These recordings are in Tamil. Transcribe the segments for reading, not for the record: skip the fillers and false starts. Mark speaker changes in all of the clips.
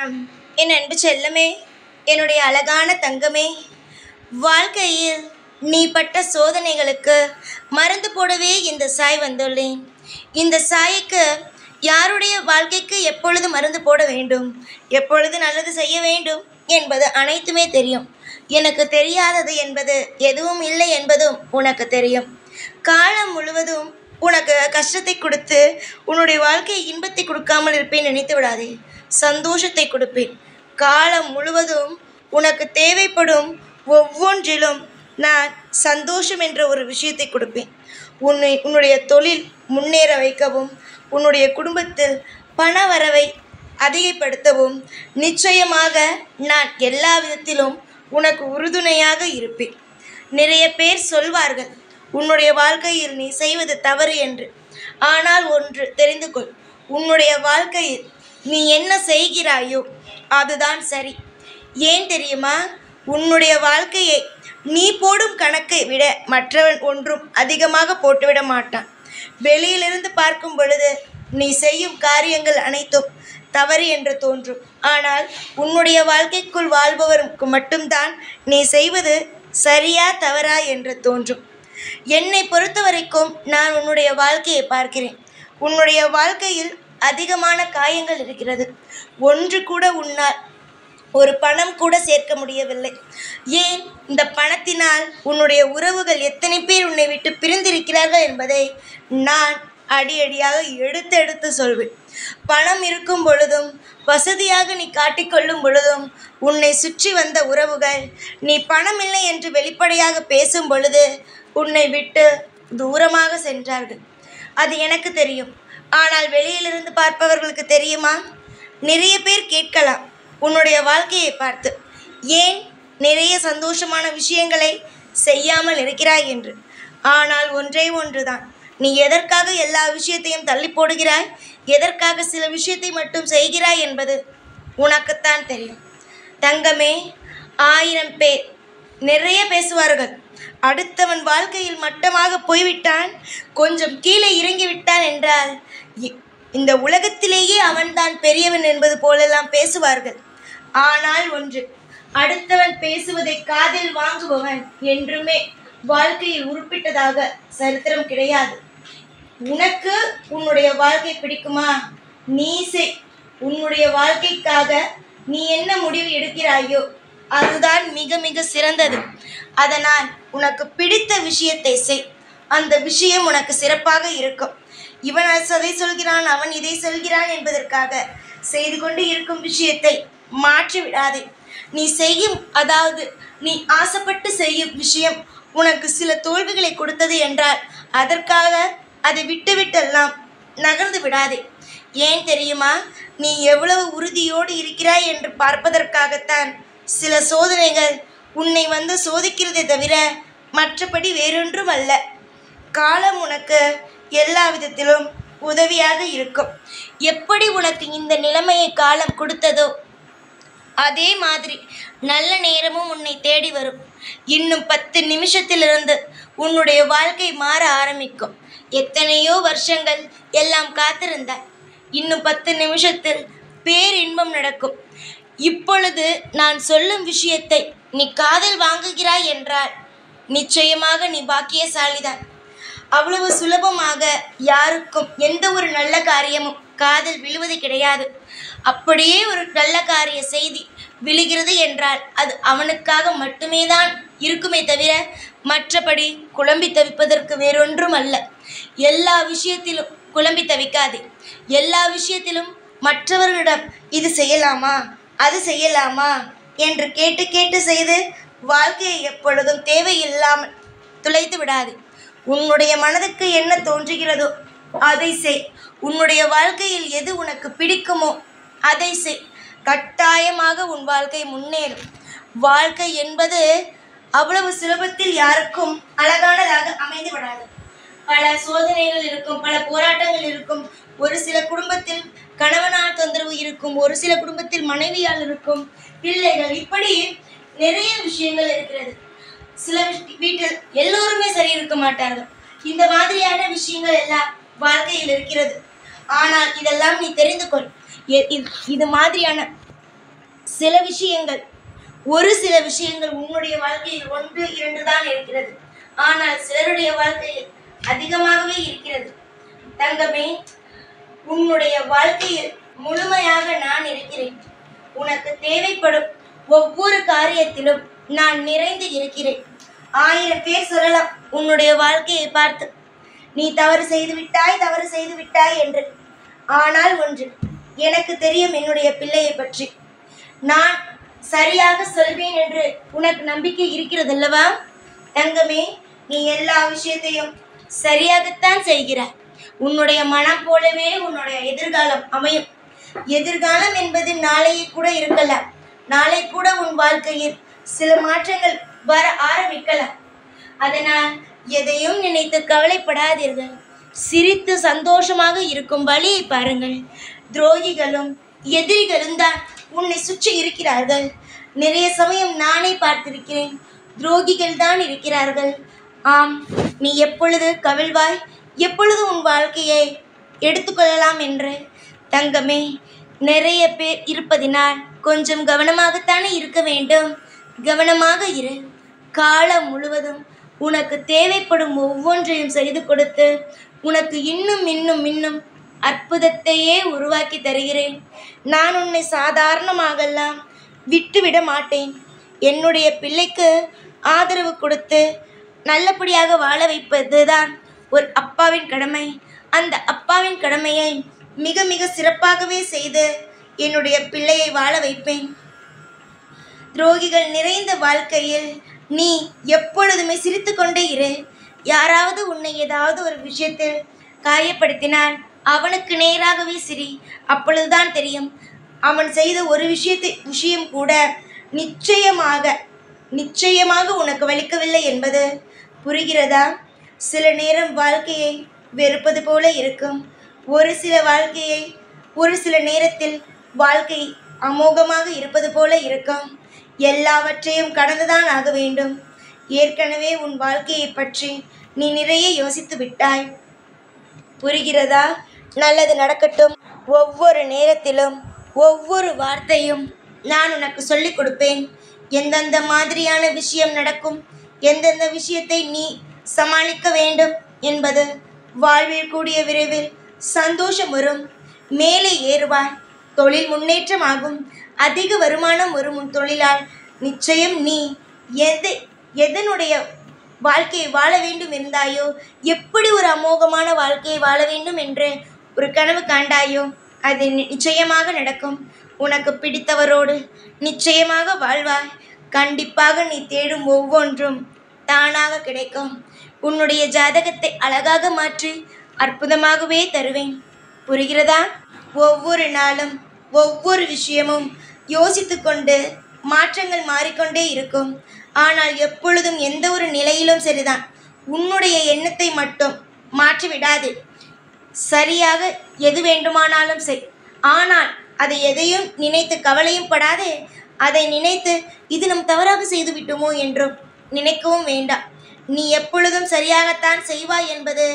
Speaker 1: ஆம். என் அன்பு செல்லமே, என்னுடைய அழகான தங்கமே, வாழ்க்கையில் நீ பட்ட சோதனைகளுக்கு மருந்து போடவே இந்த சாய் வந்துள்ளேன். இந்த சாய்க்கு யாருடைய வாழ்க்கைக்கு எப்பொழுது மருந்து போட வேண்டும், எப்பொழுது நல்லது செய்ய வேண்டும் என்பது அனைத்துமே தெரியும். எனக்கு தெரியாதது என்பது எதுவும் இல்லை என்பதும் உனக்கு தெரியும். காலம் முழுவதும் உனக்கு கஷ்டத்தை கொடுத்து உன்னுடைய வாழ்க்கை இன்பத்தை கொடுக்காமல் இருப்பேன் நினைத்து விடாதே. சந்தோஷத்தை கொடுப்பேன். காலம் முழுவதும் உனக்கு தேவைப்படும் ஒவ்வொன்றிலும் நான் சந்தோஷம் என்ற ஒரு விஷயத்தை கொடுப்பேன். உன்னுடைய தொழில் முன்னேற வைக்கவும், உன்னுடைய குடும்பத்தில் பண வரவை அதிகப்படுத்தவும் நிச்சயமாக நான் எல்லா விதத்திலும் உனக்கு உறுதுணையாக இருப்பேன். நிறைய பேர் சொல்வார்கள், உன்னுடைய வாழ்க்கையில் நீ செய்வது தவறு என்று. ஆனால் ஒன்று தெரிந்து கொள், உன்னுடைய வாழ்க்கையில் நீ என்ன செய்கிறாயோ அதுதான் சரி. ஏன் தெரியுமா? உன்னுடைய வாழ்க்கையை நீ போடும் கணக்கை விட மற்றவன் ஒன்றும் அதிகமாக போட்டுவிட மாட்டான். வெளியிலிருந்து பார்க்கும் பொழுது நீ செய்யும் காரியங்கள் அனைத்தும் தவறு என்று தோன்றும். ஆனால் உன்னுடைய வாழ்க்கைக்குள் வாழ்பவருக்கு மட்டும்தான் நீ செய்வது சரியா தவறா என்று தோன்றும். என்னை பொறுத்த வரைக்கும் நான் உன்னுடைய வாழ்க்கையை பார்க்கிறேன். உன்னுடைய வாழ்க்கையில் அதிகமான காயங்கள் இருக்கிறது. ஒன்று கூட உன்னால் ஒரு பணம் கூட சேர்க்க முடியவில்லை. ஏன்? இந்த பணத்தினால் உன்னுடைய உறவுகள் எத்தனை பேர் உன்னை விட்டு பிரிந்திருக்கிறார்கள் என்பதை நான் அடியடியாக எடுத்து சொல்வேன். பணம் இருக்கும் பொழுதும் வசதியாக நீ காட்டிக்கொள்ளும் பொழுதும் உன்னை சுற்றி வந்த உறவுகள் நீ பணம் இல்லை என்று வெளிப்படையாக பேசும் பொழுது உன்னை விட்டு தூரமாக சென்றார்கள். அது எனக்கு தெரியும். ஆனால் வெளியிலிருந்து பார்ப்பவர்களுக்கு தெரியுமா? நிறைய பேர் கேட்கலாம் உன்னுடைய வாழ்க்கையை பார்த்து, ஏன் நிறைய சந்தோஷமான விஷயங்களை செய்யாமல் இருக்கிறாய் என்று. ஆனால் ஒன்றே ஒன்றுதான், நீ எதற்காக எல்லா விஷயத்தையும் தள்ளி போடுகிறாய், எதற்காக சில விஷயத்தை மட்டும் செய்கிறாய் என்பது உனக்குத்தான் தெரியும். தங்கமே, 1000 பேர் நிறைய பேசுவார்கள். அடுத்தவன் வாழ்க்கையில் மட்டமாக போய்விட்டான், கொஞ்சம் கீழே இறங்கிவிட்டான் என்றால் இந்த உலகத்திலேயே அவன்தான் பெரியவன் என்பது போலெல்லாம் பேசுவார்கள். ஆனால் ஒன்று, அடுத்தவன் பேசுவதை காதில் வாங்குபவன் என்றுமே வாழ்க்கையில் உருப்பிட்டதாக சரித்திரம் கிடையாது. உனக்கு உன்னுடைய வாழ்க்கை பிடிக்குமா? நீ செய். உன்னுடைய வாழ்க்கைக்காக நீ என்ன முடிவு எடுக்கிறாயோ அதுதான் மிக மிக சிறந்தது. அதனால் உனக்கு பிடித்த விஷயத்தை செய். அந்த விஷயம் உனக்கு சிறப்பாக இருக்கும். இவன் அதை சொல்கிறான், அவன் இதை சொல்கிறான் என்பதற்காக செய்து கொண்டு இருக்கும் விஷயத்தை மாற்றி விடாதே. நீ செய்யும், அதாவது நீ ஆசைப்பட்டு செய்யும் விஷயம் உனக்கு சில தோல்விகளை கொடுத்தது என்றால் அதற்காக அதை விட்டுவிட்டெல்லாம் நகர்ந்து விடாதே. ஏன் தெரியுமா? நீ எவ்வளவு உறுதியோடு இருக்கிறாய் என்று பார்ப்பதற்காகத்தான் சில சோதனைகள் உன்னை வந்து சோதிக்கிறதை தவிர மற்றபடி வேறொன்றும் அல்ல. காலம் உனக்கு எல்லா விதத்திலும் உதவியாக இருக்கும். எப்படி உனக்கு இந்த நிலைமையை காலம் கொடுத்ததோ அதே மாதிரி நல்ல நேரமும் உன்னை தேடி வரும். இன்னும் 10 நிமிஷத்திலிருந்து உன்னுடைய வாழ்க்கை மாற ஆரம்பிக்கும். எத்தனையோ வருஷங்கள் எல்லாம் காத்திருந்தாய். இன்னும் 10 நிமிஷத்தில் பேரின்பம் நடக்கும். இப்பொழுது நான் சொல்லும் விஷயத்தை நீ காதில் வாங்குகிறாய் என்றால் நிச்சயமாக நீ பாக்கியசாலிதான். அவ்வளவு சுலபமாக யாருக்கும் எந்த ஒரு நல்ல காரியமும் காதில் விழுவது கிடையாது. அப்படியே ஒரு நல்ல காரிய செய்தி விழுகிறது என்றால் அது அவனுக்காக மட்டுமே தான் இருக்குமே தவிர மற்றபடி குழம்பி தவிப்பதற்கு வேறொன்றும் அல்ல. எல்லா விஷயத்திலும் குழம்பி தவிக்காதே. எல்லா விஷயத்திலும் மற்றவர்களிடம் இது செய்யலாமா, அது செய்யலாமா என்று கேட்டு செய்து வாழ்க்கையை எப்பொழுதும் தேவையில்லாமல் துளைத்து விடாது. உன்னுடைய மனதுக்கு என்ன தோன்றுகிறதோ அதை செய். உன்னுடைய வாழ்க்கையில் எது உனக்கு பிடிக்குமோ அதை செய். கட்டாயமாக உன் வாழ்க்கை முன்னேறும். வாழ்க்கை என்பது அவ்வளவு சுலபத்தில் யாருக்கும் அழகானதாக அமைந்து விடாது. பல சோதனைகள் இருக்கும், பல போராட்டங்கள் இருக்கும். ஒரு சில குடும்பத்தில் கணவனால் தொந்தரவு இருக்கும், ஒரு சில குடும்பத்தில் மனைவியால் இருக்கும், பிள்ளைகள், இப்படி நிறைய விஷயங்கள் இருக்கிறது. சில வீட்டில் எல்லோருமே சரி இருக்க மாட்டார்கள். இந்த மாதிரியான விஷயங்கள் எல்லாம் வாழ்க்கையில் இருக்கிறது. ஆனால் இதெல்லாம் நீ தெரிந்து கொள். இது மாதிரியான சில விஷயங்கள் ஒரு சில விஷயங்கள் உன்னுடைய வாழ்க்கையில் 1, 2 தான் இருக்கிறது. ஆனால் சிலருடைய வாழ்க்கையில் அதிகமாகவே இருக்கிறது. தங்கமே, உன்னுடைய வாழ்க்கையில் முழுமையாக நான் இருக்கிறேன். உனக்கு தேவைப்படும் ஒவ்வொரு காரியத்திலும் நான் நிறைந்து இருக்கிறேன். 1000 பேர் சொல்லலாம் உன்னுடைய வாழ்க்கையை பார்த்து, நீ தவறு செய்து விட்டாய் என்று. ஆனால் ஒன்று எனக்கு தெரியும், என்னுடைய பிள்ளையை பற்றி நான் சரியாக சொல்வேன் என்று உனக்கு நம்பிக்கை இருக்கிறதல்லவா? தங்கமே, நீ எல்லா விஷயத்தையும் சரியாகத்தான் செய்கிறாய். உன்னுடைய மனம் போலவே உன்னுடைய எதிர்காலம் அமையும். எதிர்காலம் என்பது நாளையே கூட இருக்கலாம். நாளை கூட உன் வாழ்க்கையில் சில மாற்றங்கள் வர ஆரம்பிக்கலாம். அதனால் எதையும் நினைத்து கவலைப்படாதீர்கள். சிரித்து சந்தோஷமாக இருக்கும் வழியை பாருங்கள். துரோகிகளும் எதிரிகளும் தான் உன்னை சுற்றி இருக்கிறார்கள். நிறைய சமயம் நானே பார்த்திருக்கிறேன். துரோகிகள் தான் இருக்கிறார்கள். ஆம், நீ எப்பொழுது கவிழ்வாய், எப்பொழுது உன் வாழ்க்கையை எடுத்துக்கொள்ளலாம் என்று. தங்கமே, நிறைய பேர் இருப்பதினால் கொஞ்சம் கவனமாகத்தானே இருக்க வேண்டும். கவனமாக இரு. காலம் முழுவதும் உனக்கு தேவைப்படும் ஒவ்வொன்றையும் செய்து கொடுத்து உனக்கு இன்னும் இன்னும் இன்னும் அற்புதத்தையே உருவாக்கி தருகிறேன். நான் உன்னை சாதாரணமாகலாம் விட்டுவிட மாட்டேன். என்னுடைய பிள்ளைக்கு ஆதரவு கொடுத்து நல்லபடியாக வாழ வைப்பது தான் ஒரு அப்பாவின் கடமை. அந்த அப்பாவின் கடமையை மிக மிக சிறப்பாகவே செய்து என்னுடைய பிள்ளையை வாழ வைப்பேன். துரோகிகள் நிறைந்த வாழ்க்கையில் நீ எப்பொழுதுமே சிரித்து கொண்டே இரு. யாராவது உன்னை ஏதாவது ஒரு விஷயத்தில் காயப்படுத்தினால் அவனுக்கு நேராகவே சிரி. அப்பொழுதுதான் தெரியும் அவன் செய்த ஒரு விஷயம் கூட நிச்சயமாக உனக்கு வலிக்கவில்லை என்பது. புரிகிறதா? சில நேரம் வாழ்க்கையை வெறுப்பது போல இருக்கும். ஒரு சில நேரத்தில் வாழ்க்கை அமோகமாக இருப்பது போல இருக்கும். எல்லாவற்றையும் கடந்துதான் ஆக வேண்டும். ஏற்கனவே உன் வாழ்க்கையை பற்றி நீ நிறைய யோசித்து விட்டாய். புரிகிறதா? நல்லது நடக்கட்டும். ஒவ்வொரு நேரத்திலும் ஒவ்வொரு வார்த்தையும் நான் உனக்கு சொல்லிக் கொடுப்பேன். எந்தெந்த மாதிரியான விஷயம் நடக்கும், எந்தெந்த விஷயத்தை நீ சமாளிக்க வேண்டும் என்பது. வாழ்வில் கூடிய விரைவில் சந்தோஷம் வரும். மேலே ஏறுவாய். தொழில் முன்னேற்றமாகும். அதிக வருமானம் வரும் உன் தொழிலால். நிச்சயம் நீ எதனுடைய வாழ்க்கையை வாழ வேண்டும் இருந்தாயோ, எப்படி ஒரு அமோகமான வாழ்க்கையை வாழ வேண்டும் என்று ஒரு கனவு காண்டாயோ, அது நிச்சயமாக நடக்கும். உனக்கு பிடித்தவரோடு நிச்சயமாக வாழ்வாய். கண்டிப்பாக நீ தேடும் ஒவ்வொன்றும் தானாக கிடைக்கும். உன்னுடைய ஜாதகத்தை அழகாக மாற்றி அற்புதமாகவே தருவேன். புரிகிறதா? ஒவ்வொரு நாளும் ஒவ்வொரு விஷயமும் யோசித்து கொண்டு மாற்றங்கள் மாறிக்கொண்டே இருக்கும். ஆனால் எப்பொழுதும் எந்த ஒரு நிலையிலும் சரிதான், உன்னுடைய எண்ணத்தை மட்டும் மாற்றிவிடாது. சரியாக எது வேண்டுமானாலும் செய். ஆனால் அதை எதையும் நினைத்து கவலையும் படாதே. அதை நினைத்து இது நம் தவறாக செய்து விட்டோமோ என்றும் நினைக்கவும் வேண்டாம். நீ எப்பொழுதும் சரியாகத்தான் செய்வாய் என்பது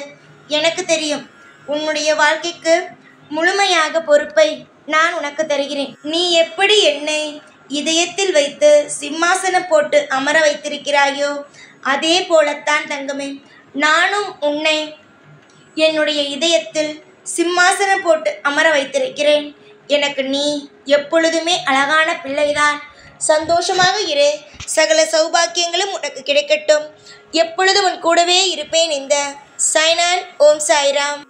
Speaker 1: எனக்கு தெரியும். உன்னுடைய வாழ்க்கைக்கு முழுமையாக பொறுப்பை நான் உனக்கு தருகிறேன். நீ எப்படி என்னை இதயத்தில் வைத்து சிம்மாசனம் போட்டு அமர வைத்திருக்கிறாயோ, அதே போலத்தான் தங்கமே, நானும் உன்னை என்னுடைய இதயத்தில் சிம்மாசனம் போட்டு அமர வைத்திருக்கிறேன். எனக்கு நீ எப்பொழுதுமே அழகான பிள்ளைதான். சந்தோஷமாக இரு. சகல சௌபாக்கியங்களும் உனக்கு கிடைக்கட்டும். எப்பொழுதும் உன் கூடவே இருப்பேன். இந்த சாய்நான். ஓம் சாய்ராம்.